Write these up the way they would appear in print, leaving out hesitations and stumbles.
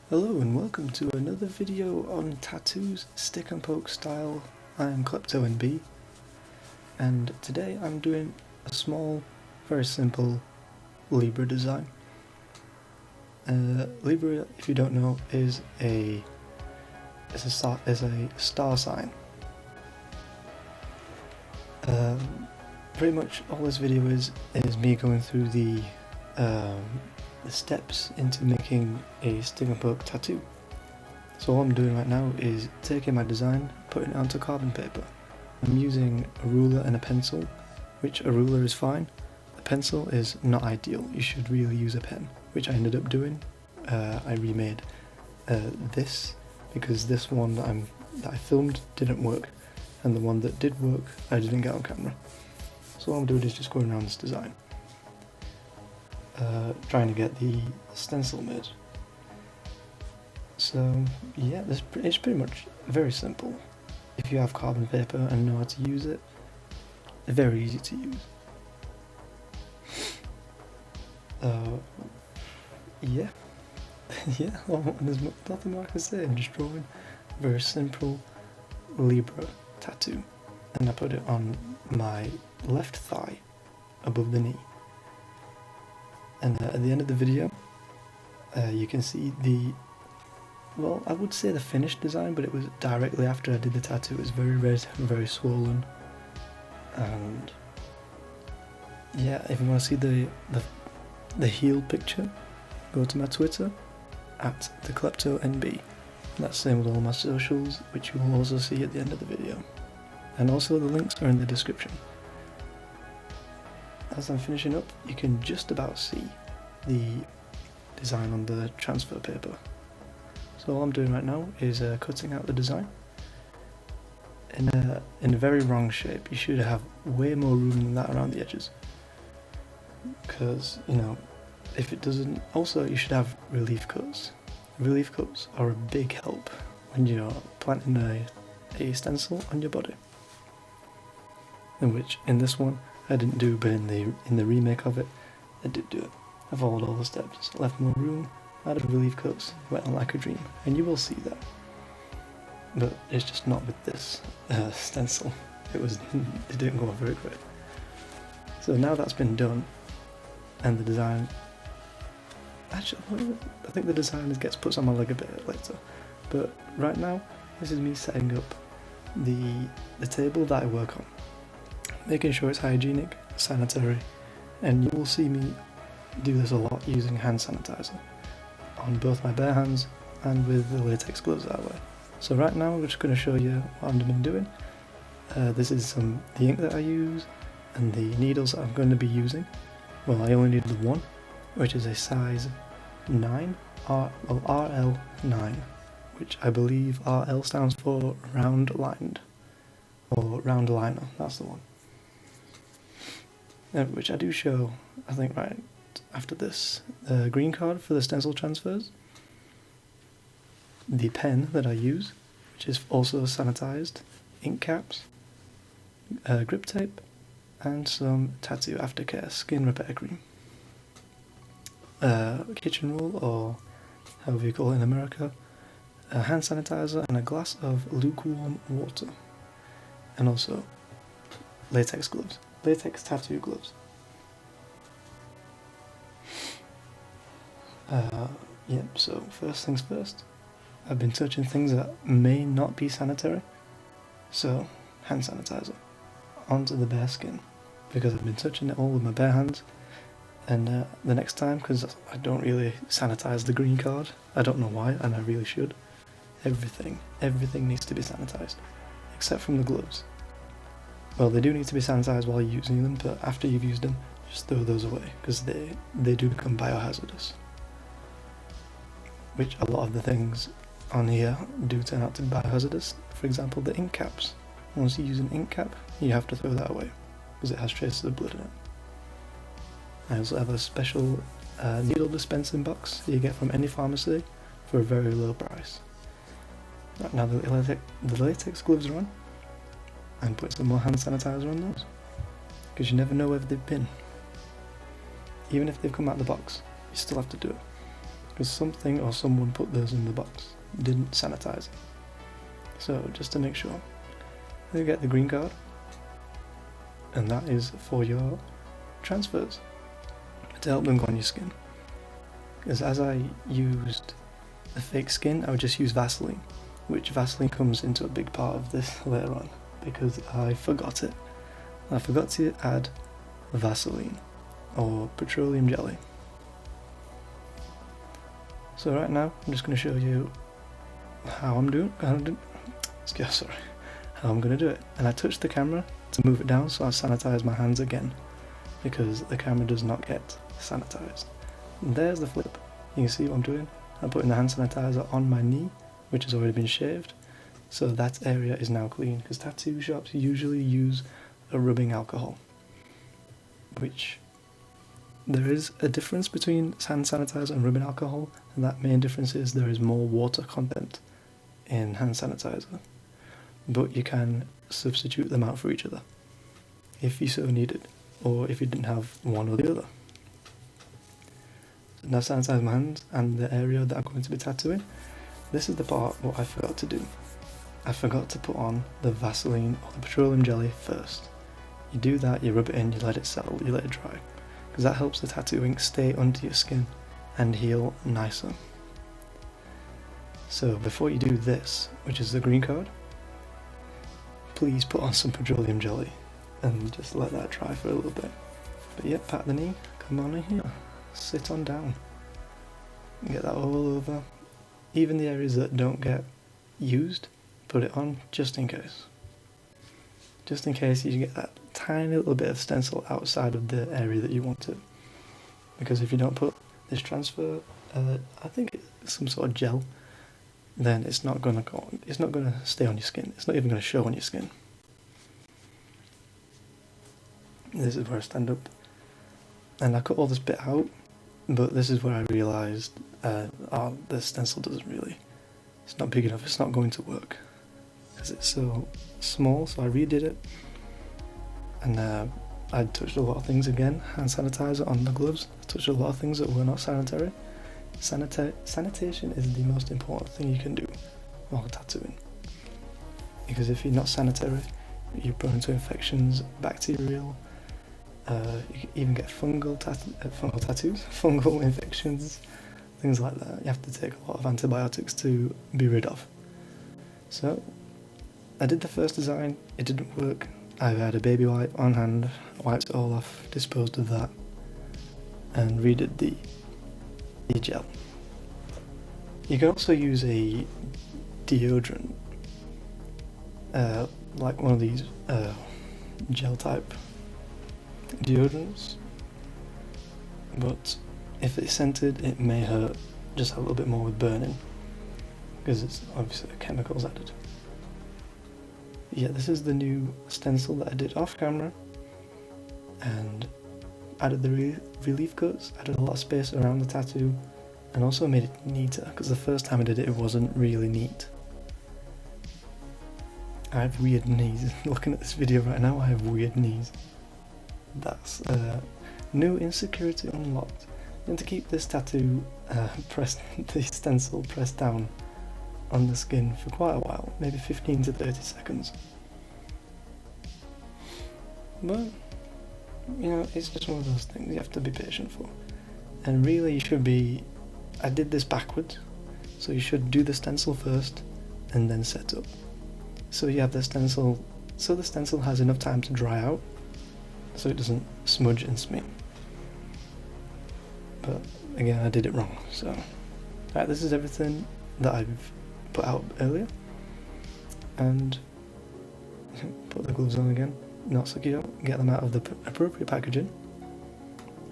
Hello and welcome to another video on tattoos, stick and poke style. I am KleptoNB, and today I'm doing a small, very simple Libra design. Libra, if you don't know, is a star sign. Pretty much all this video is me going through the steps into making a stick and poke tattoo. So all I'm doing right now is taking my design, putting it onto carbon paper. I'm using a ruler and a pencil, which a ruler is fine. A pencil is not ideal, you should really use a pen, which I ended up doing. I remade this because this one that I filmed didn't work, and the one that did work I didn't get on camera. So all I'm doing is just going around this design, trying to get the stencil made. So yeah, it's pretty much very simple. If you have carbon paper and know how to use it, very easy to use. Yeah, yeah, well, there's nothing more I can say. I'm just drawing a very simple Libra tattoo, and I put it on my left thigh above the knee. And at the end of the video, you can see well, I would say the finished design, but it was directly after I did the tattoo. It was very red and very swollen. And yeah, if you want to see the healed picture, go to my Twitter at @thekleptonb. That's the same with all my socials, which you will also see at the end of the video. And also the links are in the description. As I'm finishing up, you can just about see the design on the transfer paper. So all I'm doing right now is cutting out the design in a very wrong shape. You should have way more room than that around the edges, because, you know, if it doesn't, also you should have relief cuts. Relief cuts are a big help when you're planting a stencil on your body, in which in this one I didn't do, but in the remake of it I did do it. I followed all the steps, left more room, added relief cuts, went on like a dream, and you will see that. But it's just not with this stencil. It didn't go very quick. So now that's been done, and the design, actually I think the design gets put on my leg a bit later, but right now this is me setting up the table that I work on, making sure it's hygienic, sanitary, and you will see me do this a lot using hand sanitizer on both my bare hands and with the latex gloves that I wear. So right now I'm just going to show you what I've been doing. This is the ink that I use and the needles that I'm going to be using. Well, I only need the one, which is a size 9, RL 9, which I believe RL stands for round lined, or round liner, that's the one. Which I do show, I think, right after this, the green card for the stencil transfers, the pen that I use, which is also sanitized, ink caps, grip tape, and some tattoo aftercare skin repair cream, kitchen roll, or however you call it in America, a hand sanitizer, and a glass of lukewarm water, and also latex gloves, latex tattoo gloves. Yep, so first things first, I've been touching things that may not be sanitary, so hand sanitizer onto the bare skin, because I've been touching it all with my bare hands, and the next time, because I don't really sanitize the green card, I don't know why, and I really should, everything needs to be sanitized, except from the gloves. Well, they do need to be sanitized while you're using them, but after you've used them, just throw those away, because they do become biohazardous. Which a lot of the things on here do turn out to be biohazardous. For example, the ink caps. Once you use an ink cap, you have to throw that away, because it has traces of blood in it. I also have a special needle dispensing box that you get from any pharmacy for a very low price. Right now the latex gloves are on. I'm putting some more hand sanitizer on those, because you never know where they've been. Even if they've come out of the box, you still have to do it, because something or someone put those in the box, didn't sanitize it. So just to make sure, you get the green card, and that is for your transfers, to help them go on your skin. Because as I used the fake skin, I would just use Vaseline, which Vaseline comes into a big part of this later on, because I forgot it. I forgot to add Vaseline or petroleum jelly. So right now I'm just going to show you how I'm going to do it. And I touched the camera to move it down, so I sanitize my hands again, because the camera does not get sanitized. And there's the flip. You can see what I'm doing. I'm putting the hand sanitizer on my knee, which has already been shaved, so that area is now clean, because tattoo shops usually use a rubbing alcohol, which there is a difference between hand sanitizer and rubbing alcohol, and that main difference is there is more water content in hand sanitizer, but you can substitute them out for each other if you so needed, or if you didn't have one or the other. So now I've sanitized my hands and the area that I'm going to be tattooing. This is the part what I forgot to do. I forgot to put on the Vaseline or the petroleum jelly first. You do that, you rub it in, you let it settle, you let it dry, because that helps the tattoo ink stay under your skin and heal nicer. So before you do this, which is the green card, please put on some petroleum jelly and just let that dry for a little bit. But yeah, pat the knee, come on in here, sit on down, get that all over, even the areas that don't get used, put it on just in case. Just in case you get that tiny little bit of stencil outside of the area that you want to. Because if you don't put this transfer, I think it's some sort of gel, then it's not gonna go on, it's not gonna stay on your skin, it's not even gonna show on your skin. This is where I stand up, and I cut all this bit out, but this is where I realised the stencil doesn't really, it's not big enough, it's not going to work, because it's so small. So I redid it, and I touched a lot of things again, hand sanitizer on the gloves, I touched a lot of things that were not sanitary. Sanitation is the most important thing you can do while tattooing, because if you're not sanitary, you're prone to infections, bacterial, you can even get fungal tattoos, fungal infections, things like that. You have to take a lot of antibiotics to be rid of. So I did the first design, it didn't work. I had a baby wipe on hand, wiped it all off, disposed of that, and redid the gel. You can also use a deodorant, like one of these gel type deodorants, but if it's scented it may hurt just a little bit more with burning, because it's obviously chemicals added. Yeah, this is the new stencil that I did off camera, and added the relief cuts, added a lot of space around the tattoo, and also made it neater, because the first time I did it, it wasn't really neat. I have weird knees. Looking at this video right now, I have weird knees. That's new insecurity unlocked. And to keep this tattoo the stencil pressed down on the skin for quite a while, maybe 15 to 30 seconds. But you know, it's just one of those things you have to be patient for. And really you should be, I did this backwards, so you should do the stencil first and then set up. So you have the stencil, so the stencil has enough time to dry out, so it doesn't smudge and smear. But again, I did it wrong, so. Alright, this is everything that I've put out earlier. And put the gloves on again, not secure, get them out of the appropriate packaging,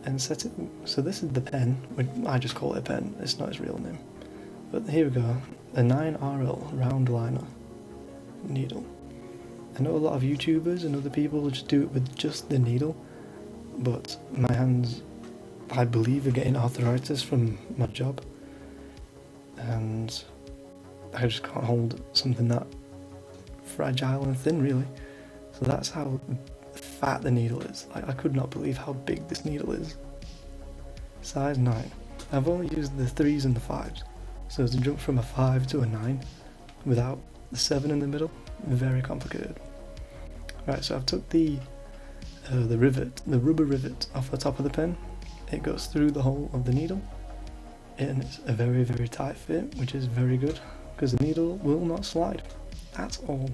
and set it. So this is the pen, which I just call it a pen, it's not its real name. But here we go, a 9RL round liner needle. I know a lot of YouTubers and other people just do it with just the needle, but my hands, I believe, are getting arthritis from my job, and I just can't hold something that fragile and thin, really. So that's how fat the needle is. Like, I could not believe how big this needle is. Size 9. I've only used the 3s and the 5s, so to jump from a 5 to a 9 without the 7 in the middle, very complicated. Right, so I've took the rivet, the rubber rivet off the top of the pen. It goes through the hole of the needle, and it's a very, very tight fit, which is very good, because the needle will not slide at all.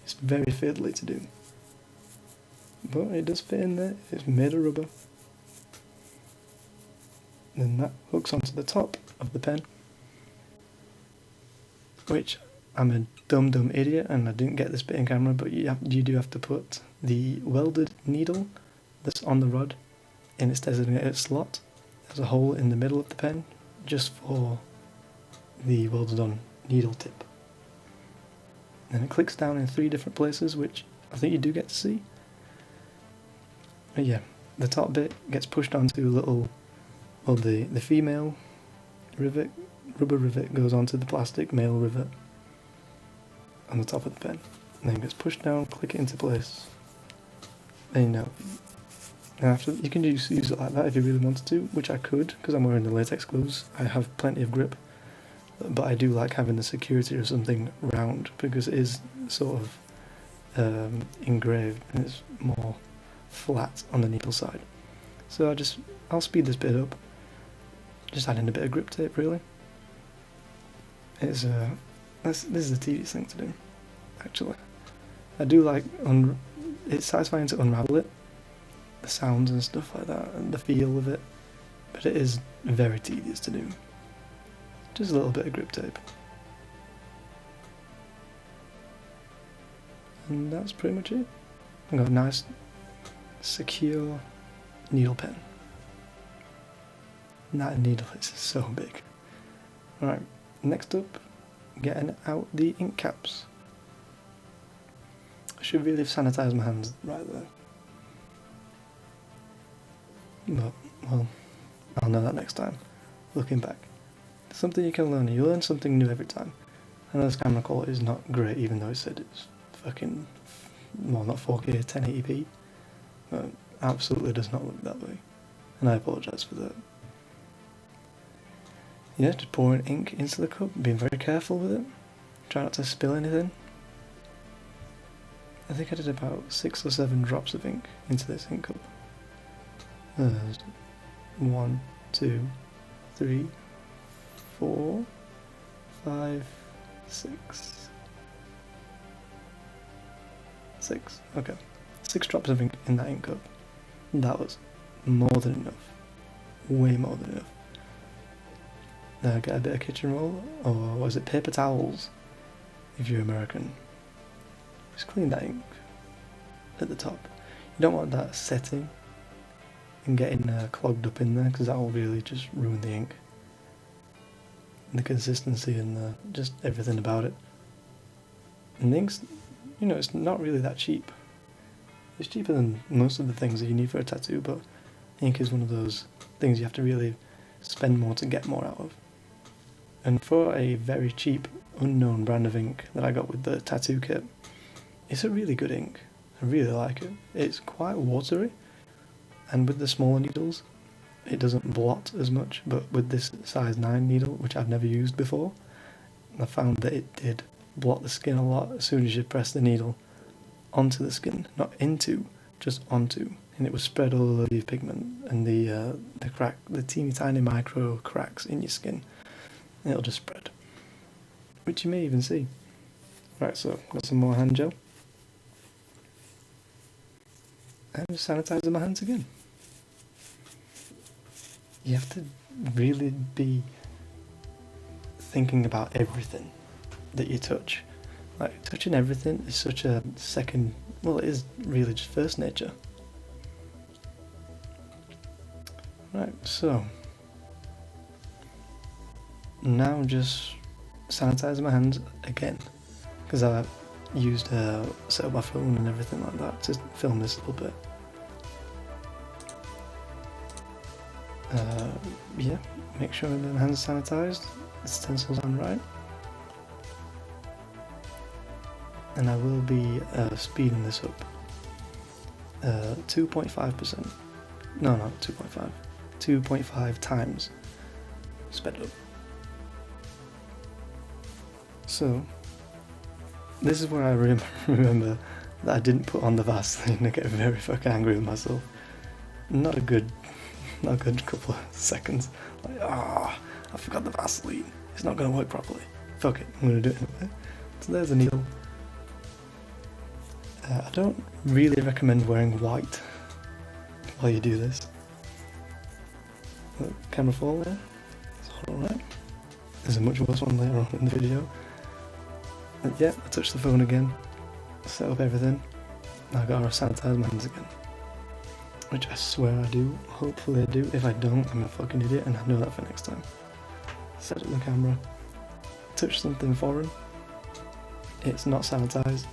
It's very fiddly to do, but it does fit in there. It's made of rubber. Then that hooks onto the top of the pen, which I'm a dumb idiot and I didn't get this bit in camera, but you do have to put the welded needle that's on the rod in its designated slot. There's a hole in the middle of the pen just for the welded on needle tip. And it clicks down in 3 different places, which I think you do get to see. But yeah, the top bit gets pushed onto a little, well, the female rivet, rubber rivet goes onto the plastic male rivet on the top of the pen, and then it gets pushed down, click it into place, and you know, and after you can just use it like that if you really wanted to, which I could because I'm wearing the latex gloves. I have plenty of grip, but I do like having the security of something round because it is sort of engraved and it's more flat on the needle side. So I'll speed this bit up, just add in a bit of grip tape really. This is a tedious thing to do, actually. I do like, it's satisfying to unravel it, the sounds and stuff like that, and the feel of it, but it is very tedious to do. Just a little bit of grip tape. And that's pretty much it. I've got a nice, secure needle pen. And that needle is so big. Alright, next up, getting out the ink caps. I should really have sanitised my hands right there. But, well, I'll know that next time, looking back. Something you can learn, you learn something new every time. I know this camera quality is not great, even though it said it's fucking, well, not 4K, 1080p. But absolutely does not look that way. And I apologise for that. Yeah, just pouring ink into the cup, being very careful with it. Try not to spill anything. I think I did about 6 or 7 drops of ink into this ink cup. 1, 2, 3, 4, 5, 6. 6, okay. 6 drops of ink in that ink cup. That was more than enough. Way more than enough. Get a bit of kitchen roll, or was it paper towels, if you're American. Just clean that ink at the top. You don't want that setting and getting clogged up in there, because that will really just ruin the ink. And the consistency and just everything about it. And the ink's, you know, it's not really that cheap. It's cheaper than most of the things that you need for a tattoo, but ink is one of those things you have to really spend more to get more out of. And for a very cheap, unknown brand of ink that I got with the tattoo kit, it's a really good ink. I really like it. It's quite watery, and with the smaller needles, it doesn't blot as much, but with this size 9 needle, which I've never used before, I found that it did blot the skin a lot as soon as you press the needle onto the skin, not into, just onto, and it would spread all over your pigment and the crack, the teeny tiny micro cracks in your skin. It'll just spread, which you may even see. Right, so got some more hand gel. And just sanitising my hands again. You have to really be thinking about everything that you touch. Like, touching everything is such a second, well, it is really just first nature. Right, so now just sanitising my hands again, because I used set up my phone and everything like that to film this little bit. Yeah, make sure the hands are sanitised, the stencil's on right, and I will be speeding this up. 2.5%. No, not 2.5. 2.5 times sped up. So this is where I remember that I didn't put on the Vaseline. I get very fucking angry with myself. Not a good couple of seconds. Like, I forgot the Vaseline. It's not gonna work properly. Fuck it, I'm gonna do it anyway. So there's a needle. I don't really recommend wearing white while you do this. Look, camera fall there. It's alright. There's a much worse one later on in the video. But yeah, I touched the phone again, set up everything, and I gotta sanitize my hands again. Which I swear I do, hopefully I do. If I don't, I'm a fucking idiot and I know that for next time. Set up the camera, touch something foreign, it's not sanitized,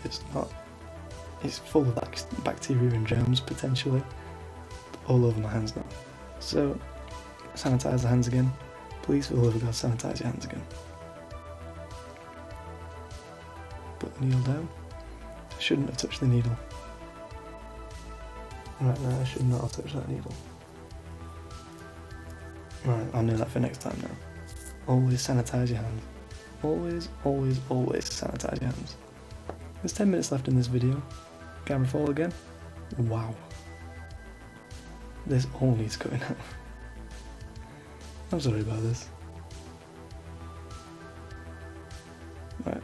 it's full of bacteria and germs potentially, all over my hands now. So, sanitize the hands again. Please, for the love of God, sanitize your hands again. Put the needle down. I shouldn't have touched the needle. Right now, I should not have touched that needle. Right, I'll know that for next time now. Always sanitize your hands. Always, always, always sanitize your hands. There's 10 minutes left in this video. Camera fall again. Wow. This all needs cutting out. I'm sorry about this. Right,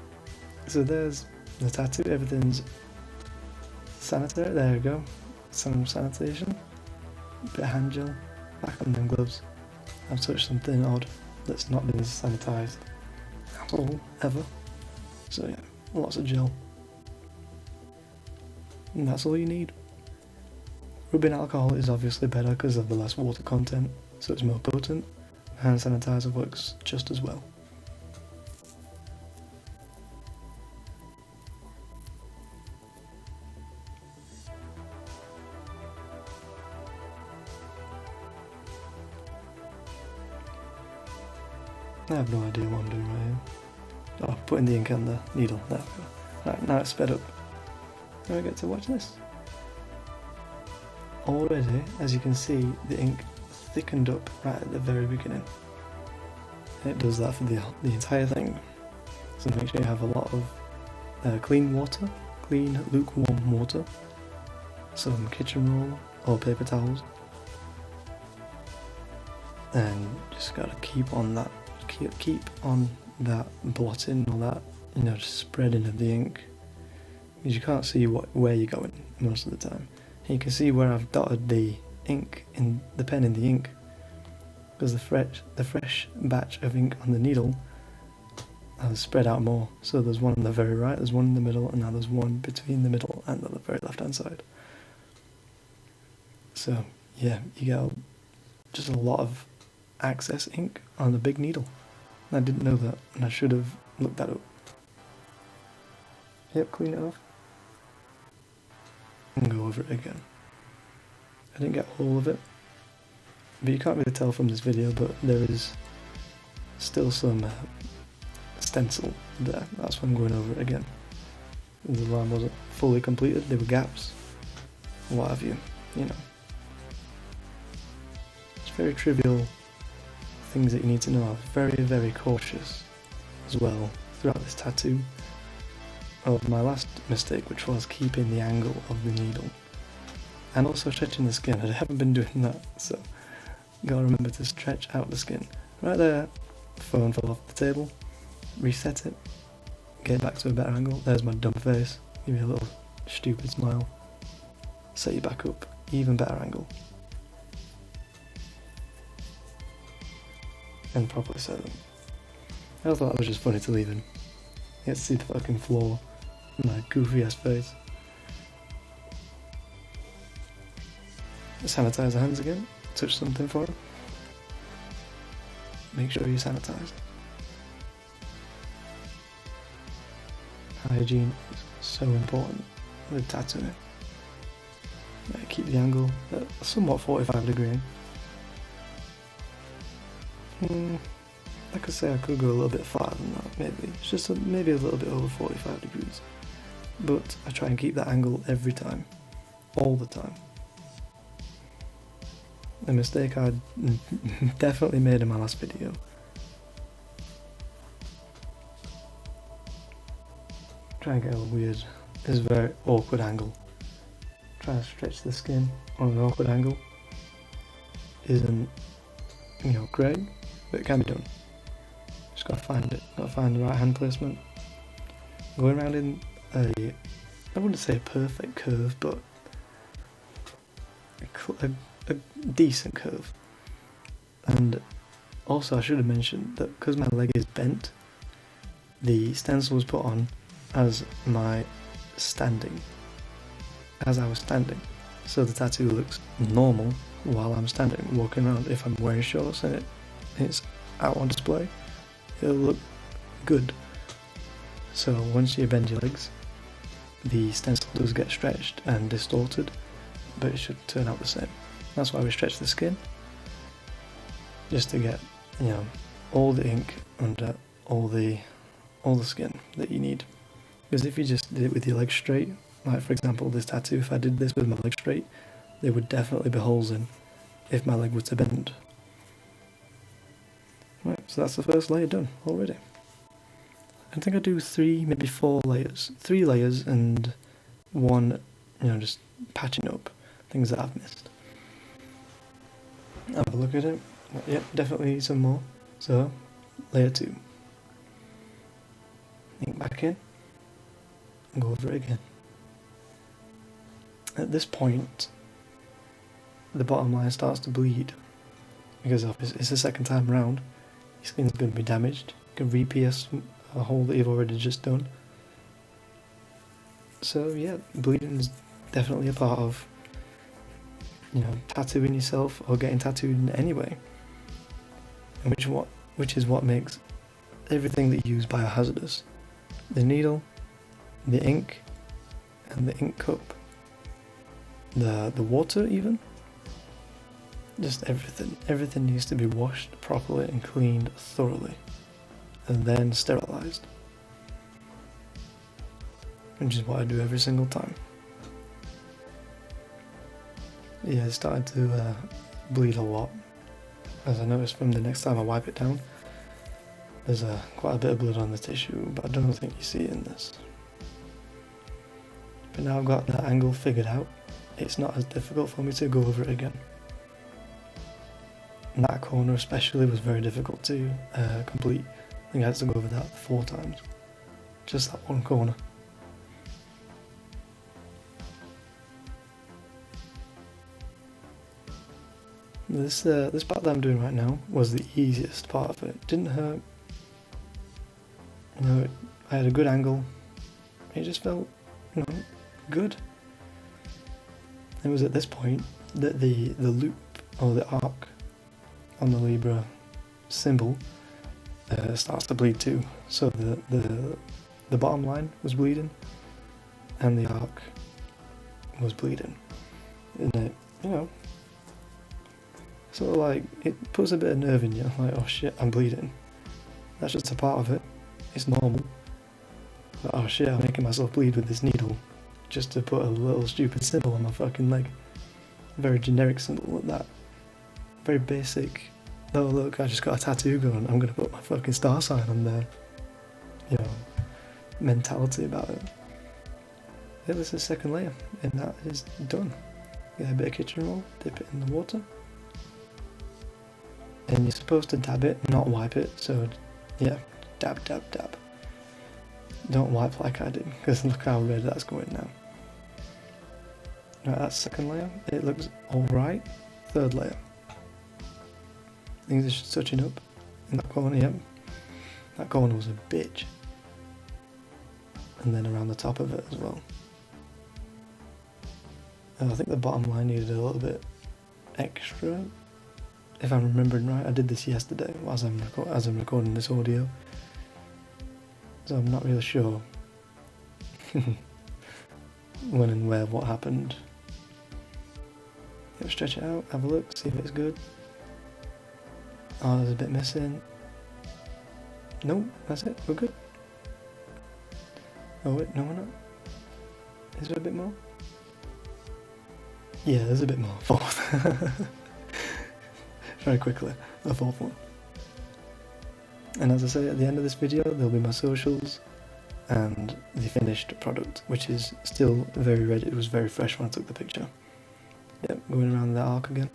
so there's the tattoo, everything's sanitary, there we go. Some sanitation, bit of hand gel, back on them gloves. I've touched something odd that's not been sanitised at all, ever. So yeah, lots of gel. And that's all you need. Rubbing alcohol is obviously better because of the less water content, so it's more potent. Hand sanitizer works just as well. I have no idea what I'm doing right here. Oh, putting the ink on the needle, there we go. Right, now it's sped up. Now I get to watch this. Already, as you can see, the ink thickened up right at the very beginning. And it does that for the entire thing. So make sure you have a lot of clean water, clean lukewarm water, some kitchen roll or paper towels, and just gotta keep on that blotting or that, just spreading of the ink, because you can't see where you're going most of the time. And you can see where I've dotted the ink in the pen in the ink, because the fresh batch of ink on the needle has spread out more. So there's one on the very right, there's one in the middle, and now there's one between the middle and the very left hand side. So yeah, you get just a lot of excess ink on the big needle. I didn't know that, and I should have looked that up. Yep, clean it off. And go over it again. I didn't get all of it, but you can't really tell from this video, but there is still some stencil there. That's why I'm going over it again. The line wasn't fully completed, there were gaps, what have you, It's very trivial things that you need to know. I was very, very cautious as well throughout this tattoo of my last mistake, which was keeping the angle of the needle and also stretching the skin. I haven't been doing that, so you gotta remember to stretch out the skin. Right there, the phone fell off the table, reset it, get it back to a better angle. There's my dumb face, give me a little stupid smile, set you back up, even better angle. And properly set them. I thought that was just funny to leave in. You get to see the fucking floor and my goofy ass face. Sanitize the hands again, touch something for them. Make sure you sanitize. Hygiene is so important with tattooing. Yeah, keep the angle at somewhat 45 degree. I could say I could go a little bit farther than that, maybe. It's just maybe a little bit over 45 degrees. But I try and keep that angle every time. All the time. a mistake I definitely made in my last video. Try and get a weird, this is a very awkward angle. Try to stretch the skin on an awkward angle isn't, great, but it can be done. Just gotta find it, gotta find the right hand placement. Going around in I wouldn't say a perfect curve, but a decent curve. And also I should have mentioned that because my leg is bent, the stencil was put on as I was standing. So the tattoo looks normal while I'm standing, walking around. If I'm wearing shorts and it's out on display, it'll look good. So once you bend your legs, the stencil does get stretched and distorted, but it should turn out the same. That's why we stretch the skin, just to get, all the ink under all the skin that you need. Because if you just did it with your legs straight, like for example this tattoo, if I did this with my legs straight, there would definitely be holes in if my leg were to bend. Right, so that's the first layer done already. I think I do 3, maybe 4 layers. 3 layers and 1, just patching up things that I've missed. Have a look at it. Yep, definitely need some more. So, layer 2. Ink back in. And go over it again. At this point, the bottom line starts to bleed. Because it's the second time round. Your skin's going to be damaged. You can re-pierce a hole that you've already just done. So yeah, bleeding is definitely a part of, tattooing yourself or getting tattooed in any way. And which is what makes everything that you use biohazardous. The needle, the ink, and the ink cup. The water even. Just everything. Everything needs to be washed properly and cleaned thoroughly. And then sterilised. Which is what I do every single time. Yeah, it started to bleed a lot. As I noticed from the next time I wipe it down, there's quite a bit of blood on the tissue, but I don't think you see it in this. But now I've got that angle figured out, it's not as difficult for me to go over it again. And that corner especially was very difficult to complete. I think I had to go over that 4 times. Just that one corner. This part that I'm doing right now was the easiest part of it. It didn't hurt. I had a good angle. It just felt, good. It was at this point that the loop or the arc on the Libra symbol starts to bleed too. So the bottom line was bleeding, and the arc was bleeding. And it, sort of like, it puts a bit of nerve in you, like, oh shit, I'm bleeding. That's just a part of it. It's normal. But oh shit, I'm making myself bleed with this needle just to put a little stupid symbol on my fucking leg. Very generic symbol at that. Very basic. Oh look, I just got a tattoo going, I'm gonna put my fucking star sign on there. Mentality about it. Yeah, this is the second layer, and that is done. Get a bit of kitchen roll, dip it in the water. And you're supposed to dab it, not wipe it, so yeah, dab, dab, dab. Don't wipe like I did, because look how red that's going now. Right, that's second layer, it looks alright. Third layer. Things are just touching up in that corner, yep. That corner was a bitch. And then around the top of it as well. I think the bottom line needed a little bit extra. If I'm remembering right, I did this yesterday as I'm recording this audio. So I'm not really sure when and where what happened. Yep, stretch it out, have a look, see if it's good. Oh, there's a bit missing. Nope, that's it, we're good. Oh wait, no we're not. Is there a bit more? Yeah, there's a bit more. 4th. very quickly, a fourth one. And as I say, at the end of this video, there'll be my socials and the finished product, which is still very red. It was very fresh when I took the picture. Yep, going around the arc again.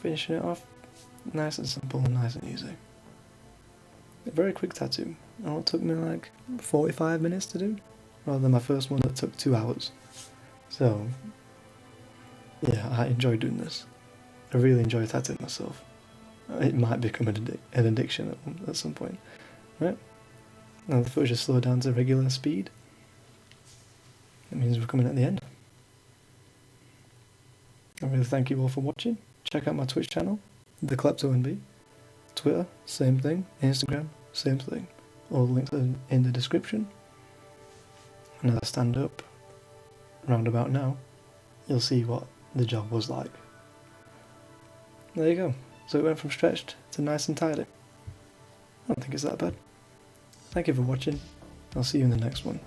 Finishing it off, nice and simple and nice and easy. A very quick tattoo. Oh, it took me like 45 minutes to do, rather than my first one that took 2 hours. So, yeah, I enjoy doing this. I really enjoy tattooing myself. It might become an addiction at some point. Right? Now the footage is slowed down to regular speed. That means we're coming at the end. I really thank you all for watching. Check out my Twitch channel, The KleptoNB. Twitter, same thing. Instagram, same thing. All the links are in the description. And as I stand up, round about now, you'll see what the job was like. There you go. So it went from stretched to nice and tidy. I don't think it's that bad. Thank you for watching. I'll see you in the next one.